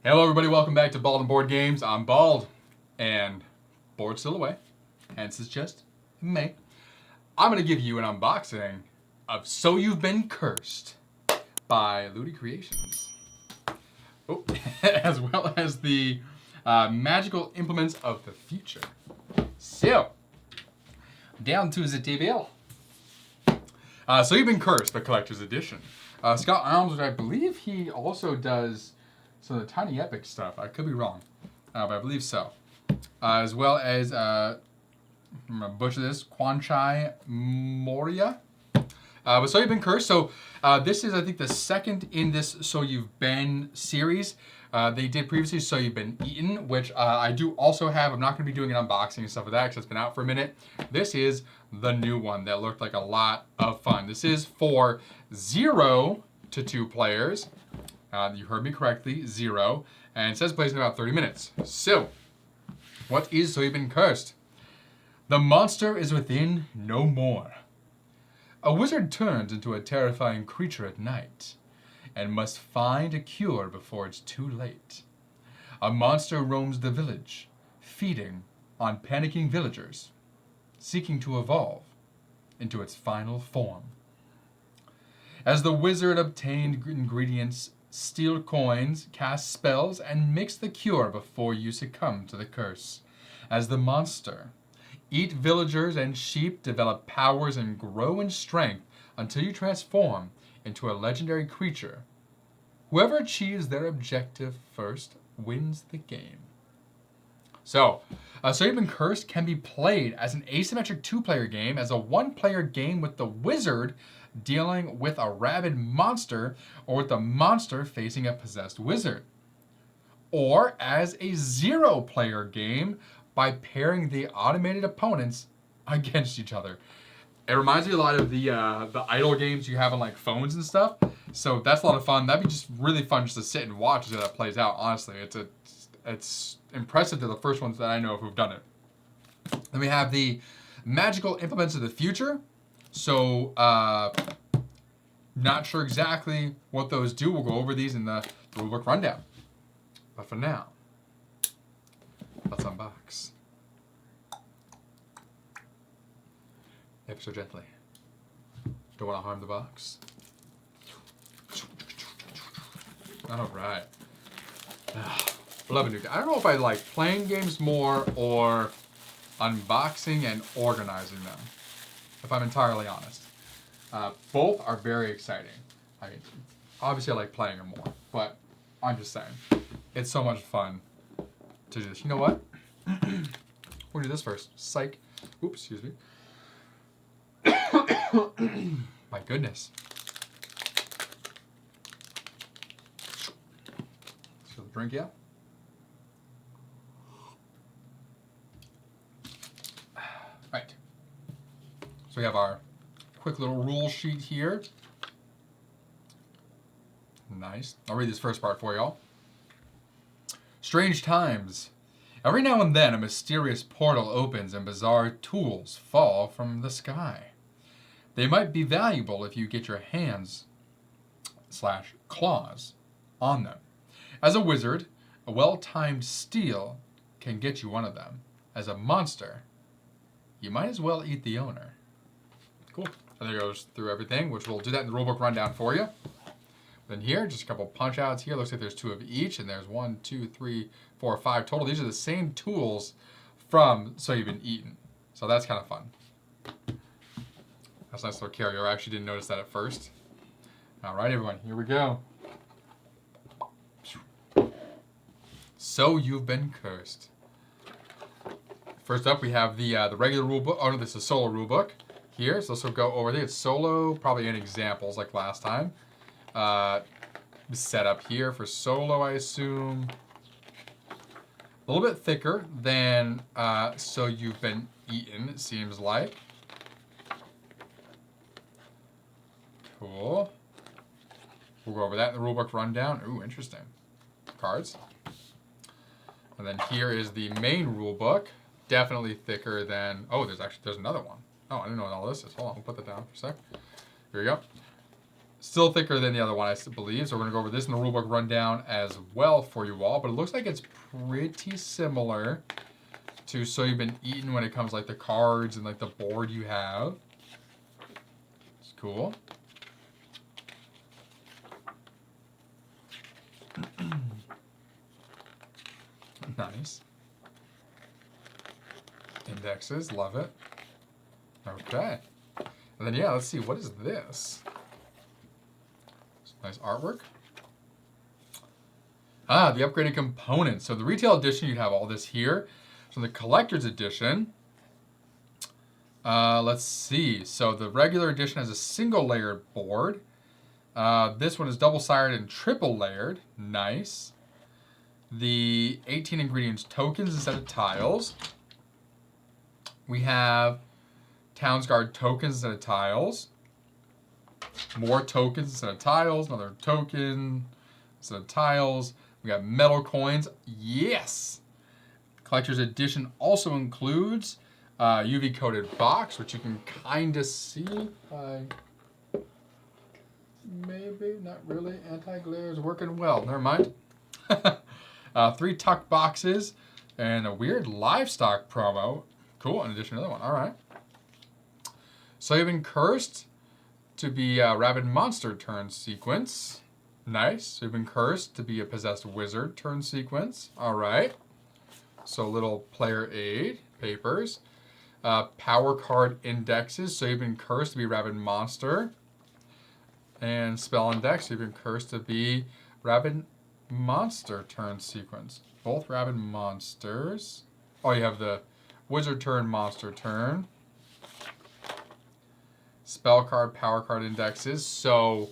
Hello everybody, welcome back to Bald and Board Games. I'm Bald, and Board's still away, hence it's just me. I'm going to give you an unboxing of So You've Been Cursed by LudiCreations. Oh, as well as the Magical Implements of the Future. So, down to the table. So You've Been Cursed, the Collector's Edition. Scott Arms, which I believe he also does some of the Tiny Epic stuff. I could be wrong, but I believe so. As well as, I'm going to butcher this, Kwanchai Moria. But So You've Been Cursed. So this is, I think, the second in this So You've Been series. They did previously So You've Been Eaten, which I do also have. I'm not going to be doing an unboxing and stuff like that because it's been out for a minute. This is the new one that looked like a lot of fun. This is for 0 to 2 players. You heard me correctly, 0. And it says plays in about 30 minutes. So, what is So You've Been Cursed? The monster is within no more. A wizard turns into a terrifying creature at night and must find a cure before it's too late. A monster roams the village, feeding on panicking villagers, seeking to evolve into its final form. As the wizard obtained ingredients, steal coins, cast spells, and mix the cure before you succumb to the curse. As the monster, eat villagers and sheep, develop powers, and grow in strength until you transform into a legendary creature. Whoever achieves their objective first wins the game. So You've Been Cursed can be played as an asymmetric 2-player game, as a 1-player game with the wizard dealing with a rabid monster, or with the monster facing a possessed wizard. Or as a 0-player game by pairing the automated opponents against each other. It reminds me a lot of the idle games you have on like phones and stuff. So that's a lot of fun. That'd be just really fun just to sit and watch as that plays out. Honestly, it's impressive to the first ones that I know of who've done it. Then we have the Magical Implements of the Future. So, not sure exactly what those do. We'll go over these in the rulebook rundown. But for now, let's unbox. Ever so gently. Don't want to harm the box. All right. Love a new game. I don't know if I like playing games more or unboxing and organizing them, if I'm entirely honest. Both are very exciting. I mean, obviously I like playing them more, but I'm just saying, it's so much fun to do this. You know what? We'll do this first. Psych. Oops, excuse me. My goodness. So the drink, yeah? Right. So we have our quick little rule sheet here. Nice. I'll read this first part for y'all. Strange times. Every now and then a mysterious portal opens and bizarre tools fall from the sky. They might be valuable if you get your hands/claws on them. As a wizard, a well-timed steal can get you one of them. As a monster, you might as well eat the owner. Cool. And there goes through everything, which we'll do that in the rulebook rundown for you. Then here, just a couple punch outs here. Looks like there's 2 of each, and there's 1, 2, 3, 4, 5 total. These are the same tools from So You've Been Eaten. So that's kind of fun. That's a nice little carryover. I actually didn't notice that at first. All right, everyone, here we go. So You've Been Cursed. First up, we have the regular rule book. Oh, no, this is a solo rule book here. So this will go over there. It's solo, probably in examples like last time. Set up here for solo, I assume. A little bit thicker than So You've Been Eaten, it seems like. Cool. We'll go over that in the rulebook rundown. Ooh, interesting. Cards. And then here is the main rulebook. Definitely thicker than... Oh, there's another one. Oh, I didn't know what all this is. Hold on, we'll put that down for a sec. Here we go. Still thicker than the other one, I believe. So we're going to go over this in the rulebook rundown as well for you all. But it looks like it's pretty similar to So You've Been Eaten when it comes like the cards and like the board you have. It's cool. Nice. Indexes, love it. Okay. And then, yeah, let's see, what is this? Some nice artwork. Ah, the upgraded components. So the retail edition, you'd have all this here. So the collector's edition, let's see. So the regular edition has a single layered board. This one is double sided and triple layered. Nice. The 18 ingredients tokens instead of tiles. We have Townsguard tokens instead of tiles. More tokens instead of tiles. Another token instead of tiles. We got metal coins. Yes! Collector's edition also includes UV coated box, which you can kind of see by maybe, not really. Anti-glare is working well. Never mind. 3 tuck boxes and a weird livestock promo. Cool, in addition to another one. All right. So you've been cursed to be a rabid monster turn sequence. Nice. So you've been cursed to be a possessed wizard turn sequence. All right. So little player aid papers. Power card indexes. So you've been cursed to be rabid monster. And spell index. You've been cursed to be rabid monster turn sequence. Both rabid monsters. Oh, you have the wizard turn, monster turn. Spell card, power card indexes. So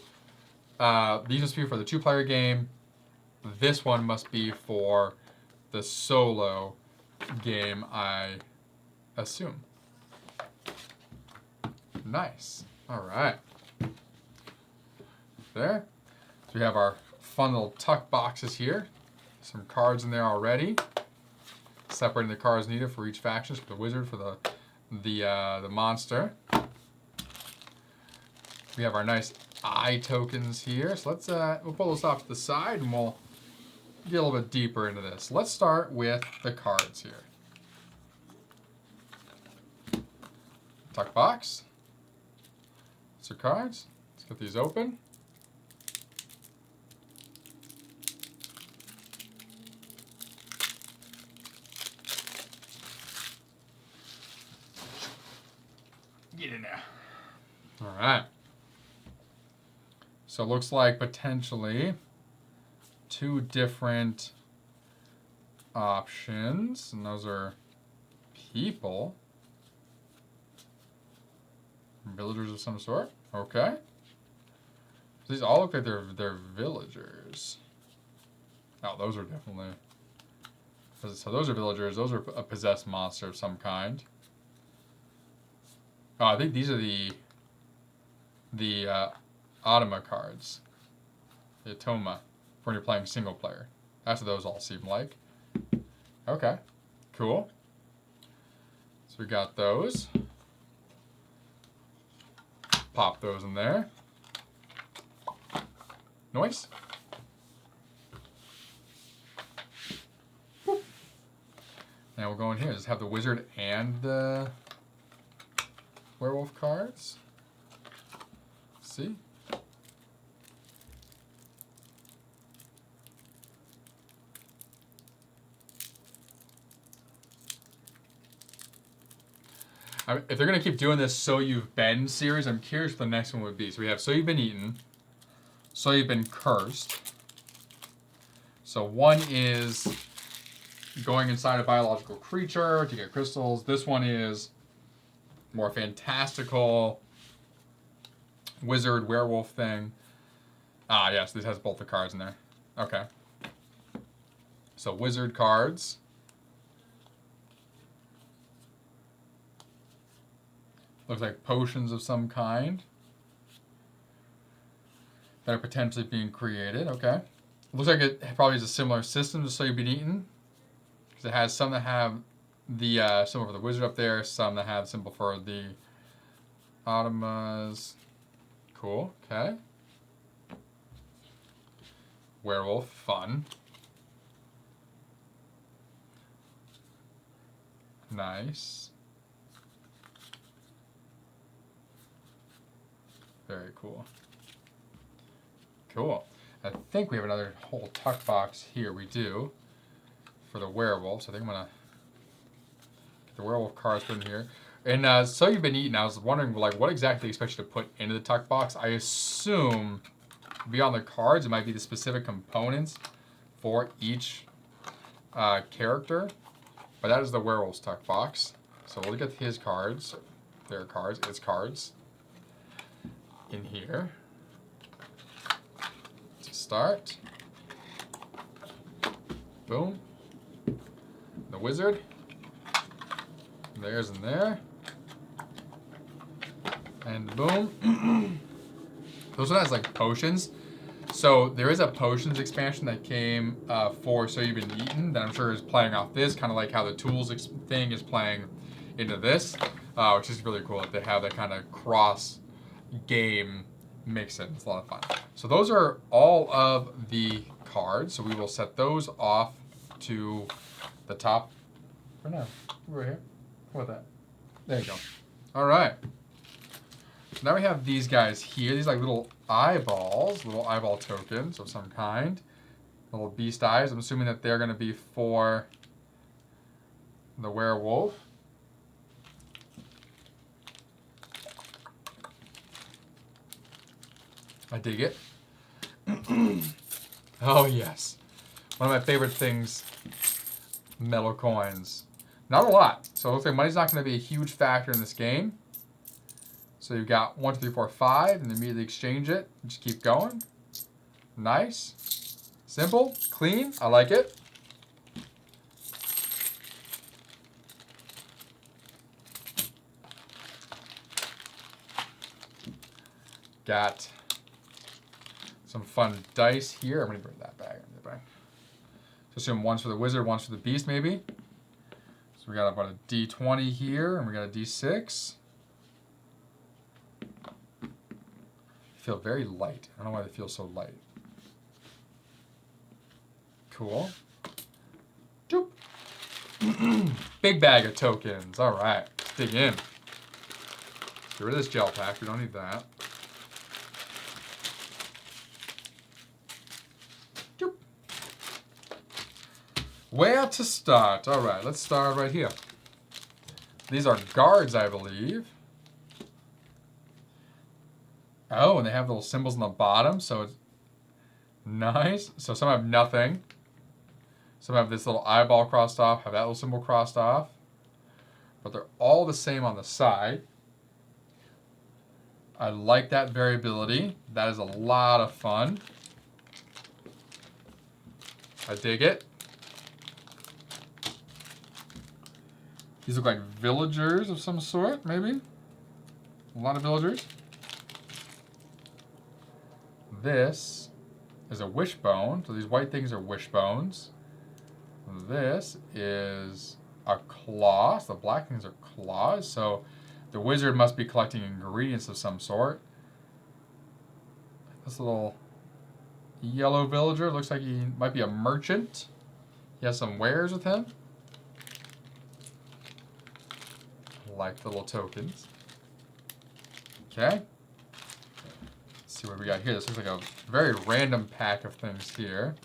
these must be for the 2-player game. This one must be for the solo game, I assume. Nice. All right. There. So we have our fun little tuck boxes here. Some cards in there already. Separating the cards needed for each faction. For the wizard, for the monster. We have our nice eye tokens here. So let's we'll pull this off to the side and we'll get a little bit deeper into this. Let's start with the cards here. Tuck box. So cards. Let's get these open. Get in there. All right. So it looks like potentially 2 different options, and those are people, villagers of some sort. Okay. So these all look like they're villagers. Oh, those are definitely. So those are villagers. Those are a possessed monster of some kind. Oh, I think these are the Automa cards. The Atoma, when you're playing single player. That's what those all seem like. Okay, cool. So we got those. Pop those in there. Noise. Whoop. Now we'll go in here. Just have the wizard and the werewolf cards. See? If they're going to keep doing this So You've Been series, I'm curious what the next one would be. So we have So You've Been Eaten, So You've Been Cursed. So one is going inside a biological creature to get crystals. This one is more fantastical wizard werewolf thing. Ah, yes, this has both the cards in there. Okay. So wizard cards. Looks like potions of some kind that are potentially being created. Okay. Looks like it probably has a similar system to So You've Been Eaten. Because it has some that have the symbol for the wizard up there, some that have symbol for the Automas. Cool. Okay. werewolf, fun. Nice. Very cool. Cool. I think we have another whole tuck box here. We do. For the werewolf. So I think I'm going to get the werewolf cards put in here. And so you've been eating. I was wondering, like, what exactly you expect you to put into the tuck box. I assume beyond the cards, it might be the specific components for each character. But that is the werewolf's tuck box. So we'll get his cards. Their cards. Its cards. In here. To start. Boom. The wizard. There's in there. And boom. Those one has like potions. So there is a potions expansion that came for So You've Been Eaten that I'm sure is playing off this, kind of like how the tools thing is playing into this, which is really cool that they have that kind of cross game mix it. It's a lot of fun. So those are all of the cards. So we will set those off to the top for now. Right here. How about that? There you go. All right. So now we have these guys here. These like little eyeballs, little eyeball tokens of some kind. Little beast eyes. I'm assuming that they're going to be for the werewolf. I dig it. Oh, yes. One of my favorite things, metal coins. Not a lot. So it looks like money's not going to be a huge factor in this game. So you've got 1, 2, 3, 4, 5, and immediately exchange it. Just keep going. Nice. Simple. Clean. I like it. Got some fun dice here. I'm going to bring that back. So assume one's for the wizard, one's for the beast, maybe. So we got about a D20 here, and we got a D6. Feel very light. I don't know why they feel so light. Cool. Doop. Big bag of tokens. All right, let's dig in. Get rid of this gel pack. We don't need that. Doop. Where to start? All right, let's start right here. These are guards, I believe. Oh, and they have little symbols on the bottom, so it's nice. So some have nothing. Some have this little eyeball crossed off, have that little symbol crossed off. But they're all the same on the side. I like that variability. That is a lot of fun. I dig it. These look like villagers of some sort, maybe? A lot of villagers. This is a wishbone. So these white things are wishbones. This is a claw. So the black things are claws. So the wizard must be collecting ingredients of some sort. This little yellow villager looks like he might be a merchant. He has some wares with him. Like the little tokens. Okay. See what we got here. This looks like a very random pack of things here.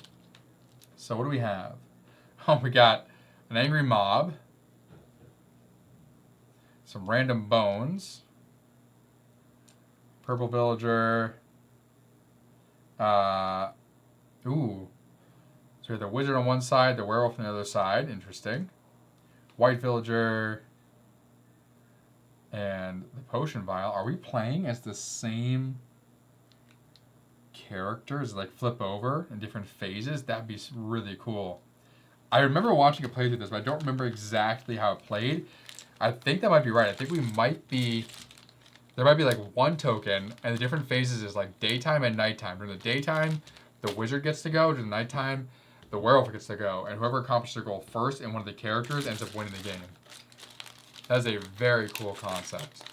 So what do we have? Oh, we got an angry mob. Some random bones. Purple villager. Ooh. So we have the wizard on one side, the werewolf on the other side. Interesting. White villager. And the potion vial. Are we playing as the same characters, like flip over in different phases? That'd be really cool. I remember watching a playthrough of this, but I don't remember exactly how it played. I think that might be right. I think we might be, there might be like one token, and the different phases is like daytime and nighttime. During the daytime, the wizard gets to go. During the nighttime, the werewolf gets to go. And whoever accomplishes their goal first in one of the characters ends up winning the game. That is a very cool concept.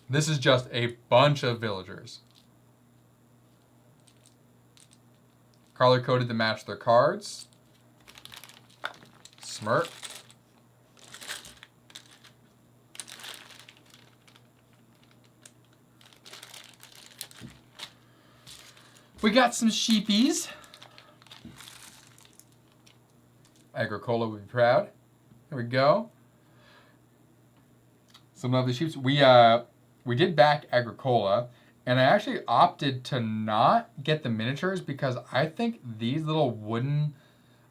This is just a bunch of villagers. Color coded to match their cards. Smirk. We got some sheepies. Agricola would be proud. There we go. Some lovely sheeps. We did back Agricola, and I actually opted to not get the miniatures because I think these little wooden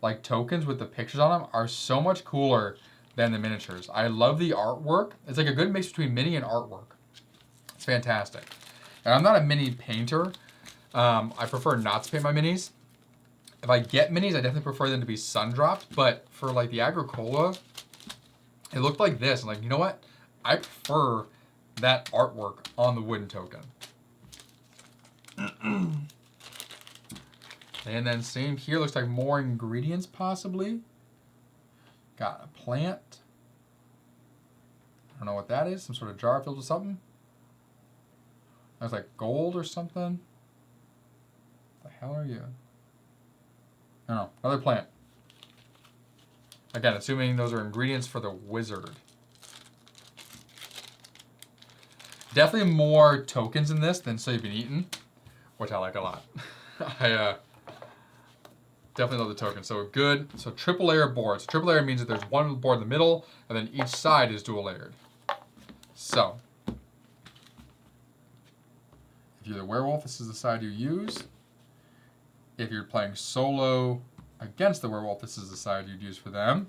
like tokens with the pictures on them are so much cooler than the miniatures. I love the artwork. It's like a good mix between mini and artwork. It's fantastic. And I'm not a mini painter. I prefer not to paint my minis. If I get minis, I definitely prefer them to be sun-dropped. But for like the Agricola, it looked like this. I'm like, you know what? I prefer that artwork on the wooden token. And then same here, looks like more ingredients possibly. Got a plant. I don't know what that is. Some sort of jar filled with something. That's like gold or something. What the hell are you? I don't know. Another plant. Again, assuming those are ingredients for the wizard. Definitely more tokens in this than So You've Been Eaten, which I like a lot. I definitely love the tokens. So good. So triple layer boards. Triple layer means that there's one board in the middle, and then each side is dual layered. So if you're the werewolf, this is the side you use. If you're playing solo against the werewolf, this is the side you'd use for them.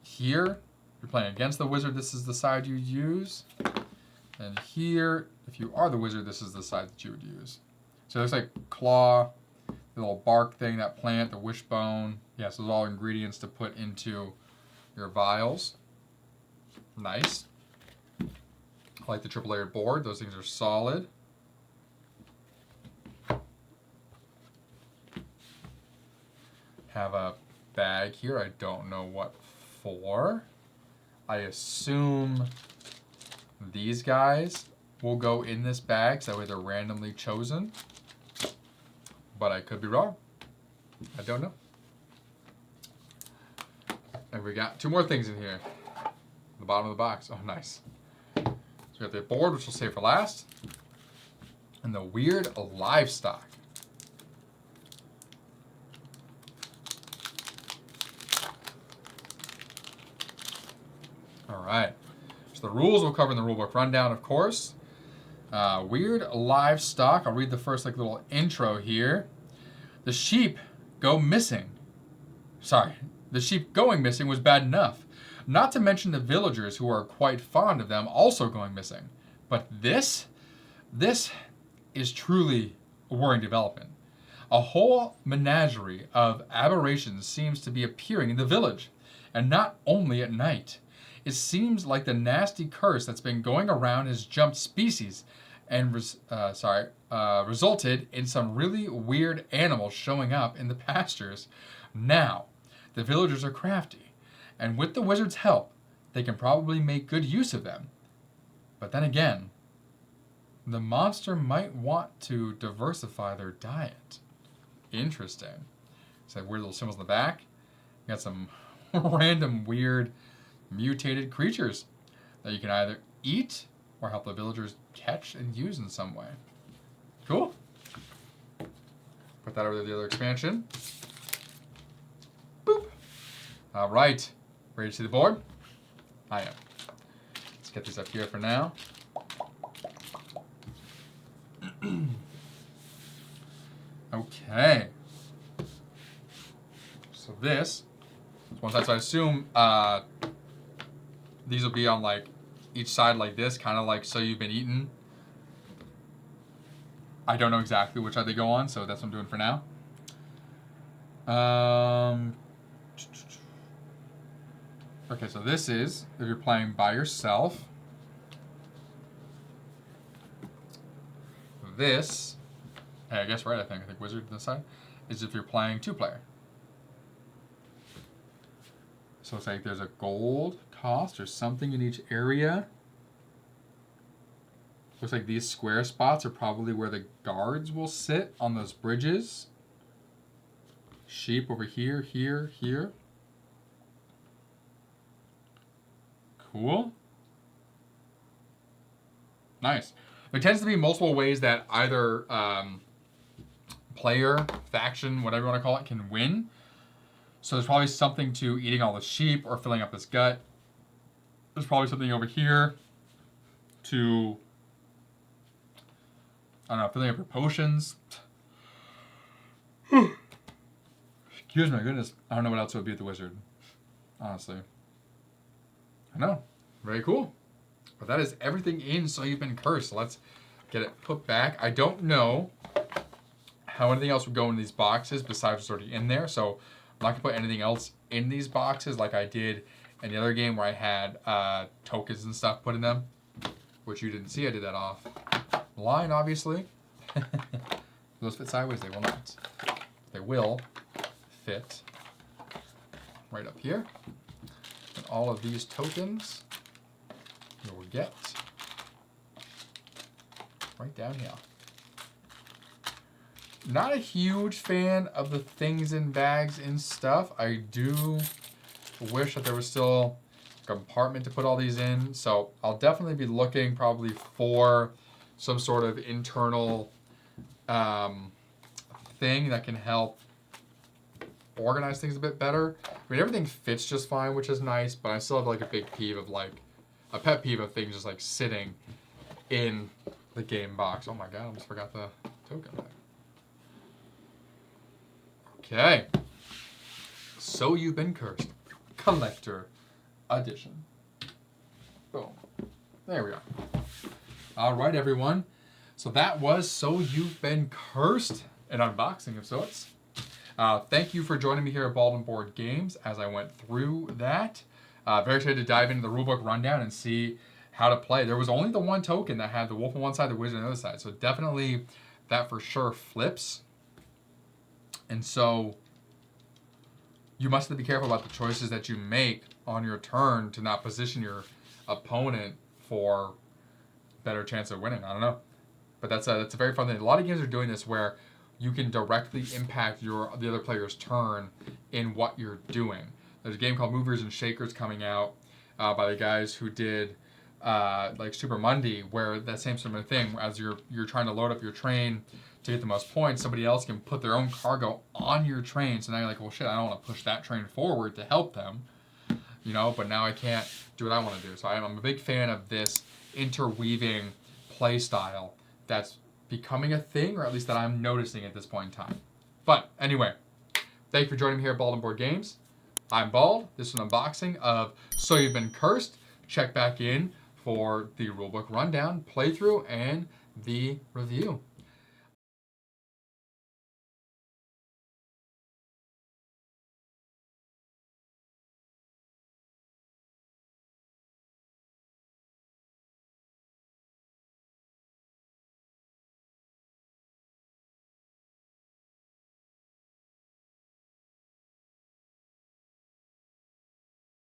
Here, if you're playing against the wizard, this is the side you'd use. And here, if you are the wizard, this is the side that you would use. So it looks like claw, the little bark thing, that plant, the wishbone. Yes, those are all ingredients to put into your vials. Nice. I like the triple layered board. Those things are solid. Have a bag here. I don't know what for. I assume these guys will go in this bag, so that way they're randomly chosen. But I could be wrong. I don't know. And we got two more things in here. The bottom of the box. Oh, nice. So we got the board, which we'll save for last. And the weird livestock. All right. So the rules we'll cover in the rulebook rundown, of course. Weird livestock. I'll read the first like little intro here. The sheep go missing. Sorry, the sheep going missing was bad enough. Not to mention the villagers who are quite fond of them also going missing. But this is truly a worrying development. A whole menagerie of aberrations seems to be appearing in the village, and not only at night. It seems like the nasty curse that's been going around has jumped species and resulted in some really weird animals showing up in the pastures. Now, the villagers are crafty, and with the wizard's help, they can probably make good use of them. But then again, the monster might want to diversify their diet. Interesting. It's like weird little symbols in the back. You got some random weird mutated creatures that you can either eat or help the villagers catch and use in some way. Cool. Put that over to the other expansion. Boop. All right. Ready to see the board? I am. Let's get these up here for now. Okay. So this is one side. So I assume these will be on like each side like this, kind of like So You've Been Eaten. I don't know exactly which side they go on, so that's what I'm doing for now. Okay, so this is if you're playing by yourself. This, hey, I guess right, I think wizard this side, is if you're playing two-player. So it's like there's a gold cost or something in each area. Looks like these square spots are probably where the guards will sit on those bridges. Sheep over here, here, here. Cool. Nice. There tends to be multiple ways that either player, faction, whatever you want to call it, can win. So there's probably something to eating all the sheep or filling up this gut. There's probably something over here to, I don't know, filling up your potions. Excuse my goodness. I don't know what else would be with the wizard. Honestly. I know. Very cool. But that is everything in So You've Been Cursed. So let's get it put back. I don't know how anything else would go in these boxes besides what's already in there. So I'm not going to put anything else in these boxes like I did in the other game where I had tokens and stuff put in them, which you didn't see. I did that off line, obviously. Those fit sideways. They will not. They will fit right up here. And all of these tokens you will get right down here. Not a huge fan of the things in bags and stuff. I do wish that there was still a compartment to put all these in. So I'll definitely be looking probably for some sort of internal thing that can help organize things a bit better. I mean, everything fits just fine, which is nice, but I still have like a big peeve of like, a pet peeve of things just like sitting in the game box. Oh my god, I almost forgot the token back. Okay. So You've Been Cursed. Collector Edition. Boom. There we are. Alright, everyone. So that was So You've Been Cursed, an unboxing of sorts. Thank you for joining me here at Bald Board Games as I went through that. Very excited to dive into the rulebook rundown and see how to play. There was only the one token that had the wolf on one side, the wizard on the other side. So definitely that for sure flips. And so you must have to be careful about the choices that you make on your turn to not position your opponent for better chance of winning. I don't know. But that's a very fun thing. A lot of games are doing this where you can directly impact the other player's turn in what you're doing. There's a game called Movers and Shakers coming out by the guys who did like Super Monday, where that same sort of thing, as you're trying to load up your train to get the most points, somebody else can put their own cargo on your train. So now you're like, well, shit, I don't want to push that train forward to help them, you know, but now I can't do what I want to do. So I'm a big fan of this interweaving play style that's becoming a thing, or at least that I'm noticing at this point in time. But anyway, thank you for joining me here at Bald Board Games. I'm Bald. This is an unboxing of So You've Been Cursed. Check back in for the rulebook rundown, playthrough, and the review.